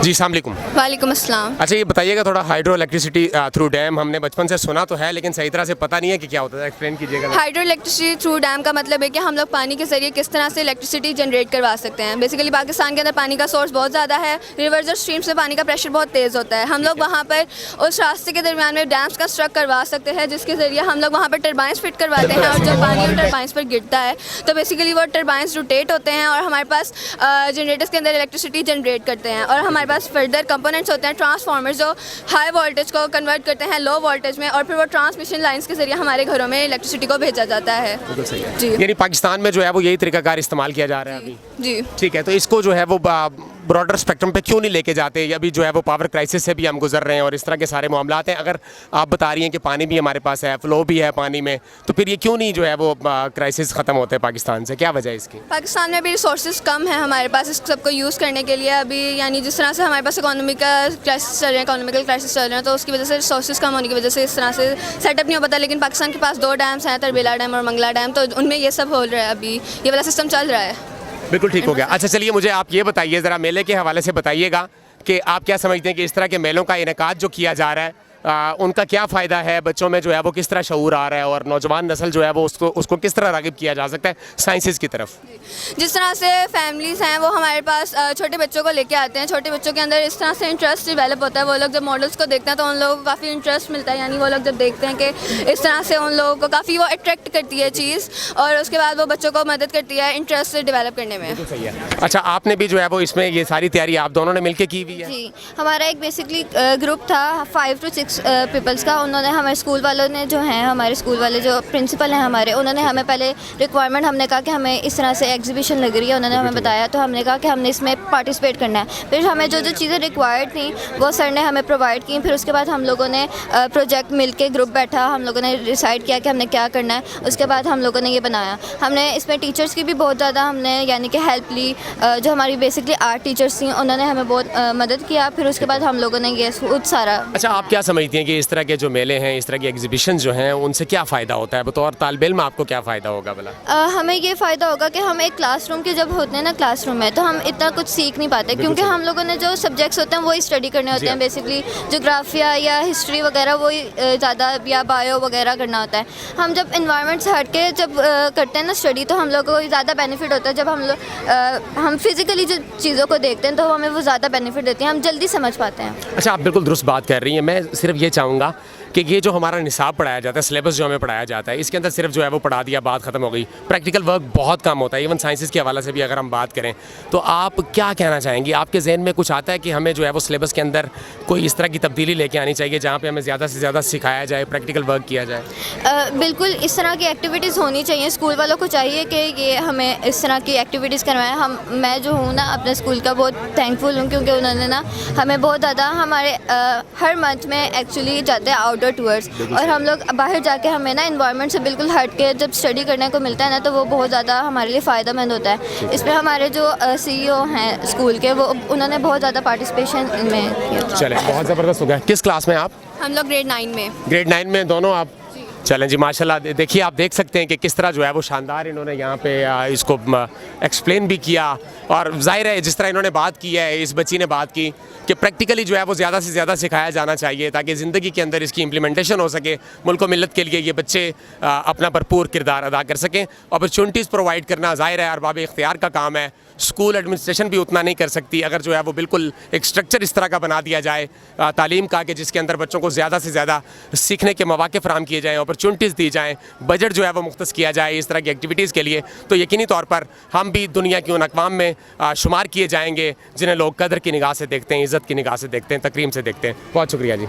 جی السلام علیکم. وعلیکم السلام. اچھا یہ بتائیے گا تھوڑا ہائیڈرو الیکٹریسٹی تھرو ڈیم ہم نے بچپن سے سنا تو ہے لیکن صحیح طرح سے پتہ نہیں ہے کہ کیا ہوتا ہے, ایکسپلین کیجیے گا. ہائیڈرو الیکٹریسٹی تھرو ڈیم کا مطلب ہے کہ ہم لوگ پانی کے ذریعے کس طرح سے الیکٹریسٹی جنریٹ کروا سکتے ہیں. بیسیکلی پاکستان کے اندر پانی کا سورس بہت زیادہ ہے, ریورز اور اسٹریمس میں پانی کا پریشر بہت تیز ہوتا ہے. ہم لوگ وہاں پر اس راستے کے درمیان میں ڈیمس کنسٹرکٹ کروا سکتے ہیں جس کے ذریعے ہم لوگ وہاں پر ٹربائنس فٹ کرواتے ہیں, اور جب پانی ٹربائنس پر گرتا ہے تو بیسیکلی وہ ٹربائنس روٹیٹ ہوتے ہیں اور ہمارے پاس جنریٹرس کے اندر الیکٹریسٹی جنریٹ کرتے ہیں. اور ہمارے پاس فردر کمپوننٹس ہوتے ہیں ٹرانسفارمر جو ہائی وولٹیج کو کنورٹ کرتے ہیں لو وولٹیج میں, اور پھر وہ ٹرانسمیشن لائنس کے ذریعے ہمارے گھروں میں الیکٹریسٹی کو بھیجا جاتا ہے. جی یعنی پاکستان میں جو ہے وہ یہی طریقہ کار استعمال کیا جا رہا ہے ابھی. جی ٹھیک ہے, تو اس کو جو ہے وہ براڈر اسپیکٹرم پہ کیوں نہیں لے کے جاتے؟ ابھی جو ہے وہ پاور کرائسس سے بھی ہم گزر رہے ہیں اور اس طرح کے سارے معاملات ہیں. اگر آپ بتا رہی ہیں کہ پانی بھی ہمارے پاس ہے, فلو بھی ہے پانی میں, تو پھر یہ کیوں نہیں جو ہے وہ کرائسس ختم ہوتے ہیں پاکستان سے؟ کیا وجہ ہے اس کی؟ پاکستان میں ابھی ریسورسز کم ہیں ہمارے پاس اس سب کو یوز کرنے کے لیے. ابھی یعنی جس طرح سے ہمارے پاس اکانومیکل کرائسس چل رہے ہیں تو اس کی وجہ سے ریسورسز کم ہونے کی وجہ سے اس طرح سے سیٹ اپ نہیں ہو پاتا. لیکن پاکستان کے پاس 2 ڈیمس ہیں, تربیلا ڈیم اور منگلا ڈیم, تو ان میں یہ سب ہو رہا ہے, ابھی یہ والا سسٹم چل رہا ہے. بالکل ٹھیک ہو گیا. اچھا چلیے مجھے آپ یہ بتائیے ذرا میلے کے حوالے سے بتائیے گا کہ آپ کیا سمجھتے ہیں کہ اس طرح کے میلوں کا انعقاد جو کیا جا رہا ہے ان کا کیا فائدہ ہے؟ بچوں میں جو ہے وہ کس طرح شعور آ رہا ہے اور نوجوان نسل جو ہے وہ اس کو کس طرح راغب کیا جا سکتا ہے سائنسز کی طرف؟ جس طرح سے فیملیز ہیں وہ ہمارے پاس چھوٹے بچوں کو لے کے آتے ہیں, چھوٹے بچوں کے اندر اس طرح سے انٹرسٹ ڈیولپ ہوتا ہے. وہ لوگ جب ماڈلس کو دیکھتے ہیں تو ان لوگوں کو کافی انٹرسٹ ملتا ہے, یعنی وہ لوگ جب دیکھتے ہیں کہ اس طرح سے ان لوگوں کو کافی وہ اٹریکٹ کرتی ہے چیز, اور اس کے بعد وہ بچوں کو مدد کرتی ہے انٹرسٹ ڈیولپ کرنے میں. صحیح ہے. اچھا آپ نے بھی جو ہے وہ اس میں یہ ساری تیاری آپ دونوں نے مل کے کی ہوئی ہے؟ جی ہمارا ایک بیسکلی گروپ تھا 5 to 6 پیپلس کا. انہوں نے ہمارے اسکول والوں نے جو ہیں ہمارے اسکول والے جو پرنسپل ہیں ہمارے, انہوں نے ہمیں پہلے ریکوائرمنٹ, ہم نے کہا کہ ہمیں اس طرح سے ایگزیبیشن لگ رہی ہے, انہوں نے ہمیں بتایا تو ہم نے کہا کہ ہم نے اس میں پارٹیسپیٹ کرنا ہے. پھر ہمیں جو چیزیں ریکوائرڈ تھیں وہ سر نے ہمیں پرووائڈ کی. پھر اس کے بعد ہم لوگوں نے پروجیکٹ مل کے گروپ بیٹھا, ہم لوگوں نے ڈیسائڈ کیا کہ ہم نے کیا کرنا ہے. اس کے بعد ہم لوگوں نے یہ بنایا. ہم نے اس میں ٹیچرس کی بھی بہت زیادہ ہم نے یعنی کہ ہیلپ لی, جو ہماری بیسکلی آرٹ ٹیچرس تھیں انہوں نے ہمیں بہت مدد کیا. پھر اس کے بعد ہم لوگوں نے یہ خود سارا. اچھا آپ کیا سمجھتی ہیں کہ اس طرح کے جو میلے ہیں, اس طرح کی ایگزیبیشن جو ہیں, ان سے کیا فائدہ ہوتا ہے؟ بطور طالب علم آپ کو کیا فائدہ ہوگا بلا؟ ہمیں یہ فائدہ ہوگا کہ ہم ایک کلاس روم کے جب ہوتے ہیں نا کلاس روم میں, تو ہم اتنا کچھ سیکھ نہیں پاتے کیونکہ ہم لوگوں نے جو سبجیکٹس ہوتے ہیں وہی اسٹڈی کرنے ہوتے ہیں. بیسکلی جغرافیہ یا ہسٹری وغیرہ وہی زیادہ, یا بایو وغیرہ کرنا ہوتا ہے. ہم جب انوائرمنٹ سے ہٹ کے جب کرتے ہیں نا اسٹڈی تو ہم لوگوں کو زیادہ بینیفٹ ہوتا ہے. جب ہم فزیکلی جو چیزوں کو دیکھتے ہیں تو ہمیں وہ زیادہ بینیفٹ دیتی ہیں, ہم جلدی سمجھ پاتے ہیں. اچھا آپ بالکل درست بات کر رہی ہیں. میں صرف یہ چاہوں گا کہ یہ جو ہمارا نصاب پڑھایا جاتا ہے, سلیبس جو ہمیں پڑھایا جاتا ہے, اس کے اندر صرف جو ہے وہ پڑھا دیا بات ختم ہو گئی. پریکٹیکل ورک بہت کم ہوتا ہے. ایون سائنسز کے حوالے سے بھی اگر ہم بات کریں تو آپ کیا کہنا چاہیں گی؟ آپ کے ذہن میں کچھ آتا ہے کہ ہمیں جو ہے وہ سلیبس کے اندر کوئی اس طرح کی تبدیلی لے کے آنی چاہیے جہاں پہ ہمیں زیادہ سے زیادہ سکھایا جائے, پریکٹیکل ورک کیا جائے؟ بالکل اس طرح کی ایکٹیویٹیز ہونی چاہیے. اسکول والوں کو چاہیے کہ یہ ہمیں اس طرح کی ایکٹیویٹیز کروائیں. میں جو ہوں نا اپنے اسکول کا بہت تھینکفل ہوں کیونکہ انہوں نے نا ہمیں بہت زیادہ ہمارے ہر منتھ میں ایکچولی جاتے ہیں آؤٹ ڈور ٹورس, اور ہم لوگ باہر جا کے ہمیں نا انوائرمنٹ سے بالکل ہٹ کے جب اسٹڈی کرنے کو ملتا ہے نا تو وہ بہت زیادہ ہمارے لیے فائدہ مند ہوتا ہے. اس میں ہمارے جو CEO ہیں اسکول کے وہ انہوں نے بہت زیادہ پارٹیسپیشن میں کیا. چلیں بہت زبردست ہو گیا. کس کلاس میں آپ؟ ہم لوگ گریڈ 9 میں. گریڈ 9 میں دونوں آپ؟ چلیں جی ماشاءاللہ. دیکھیے آپ دیکھ سکتے ہیں کہ کس طرح جو ہے وہ شاندار انہوں نے یہاں پہ اس کو ایکسپلین بھی کیا, اور ظاہر ہے جس طرح انہوں نے بات کی ہے, اس بچی نے بات کی کہ پریکٹیکلی جو ہے وہ زیادہ سے زیادہ سکھایا جانا چاہیے تاکہ زندگی کے اندر اس کی امپلیمنٹیشن ہو سکے, ملک و ملت کے لیے یہ بچے اپنا بھرپور کردار ادا کر سکیں. اپرچونٹیز پرووائڈ کرنا ظاہر ہے ارباب اختیار کا کام ہے. اسکول ایڈمنسٹریشن بھی اتنا نہیں کر سکتی اگر جو ہے وہ بالکل ایک اسٹرکچر اس طرح کا بنا دیا جائے تعلیم کا کہ جس کے اندر بچوں کو زیادہ سے زیادہ سیکھنے کے مواقع فراہم کیے جائیں, اپرچونٹیز دی جائیں, بجٹ جو ہے وہ مختص کیا جائے اس طرح کی ایکٹیویٹیز کے لیے, تو یقینی طور پر ہم بھی دنیا کی ان اقوام میں شمار کیے جائیں گے جنہیں لوگ قدر کی نگاہ سے دیکھتے ہیں, عزت کی نگاہ سے دیکھتے ہیں, تکریم سے دیکھتے ہیں. بہت شکریہ جی.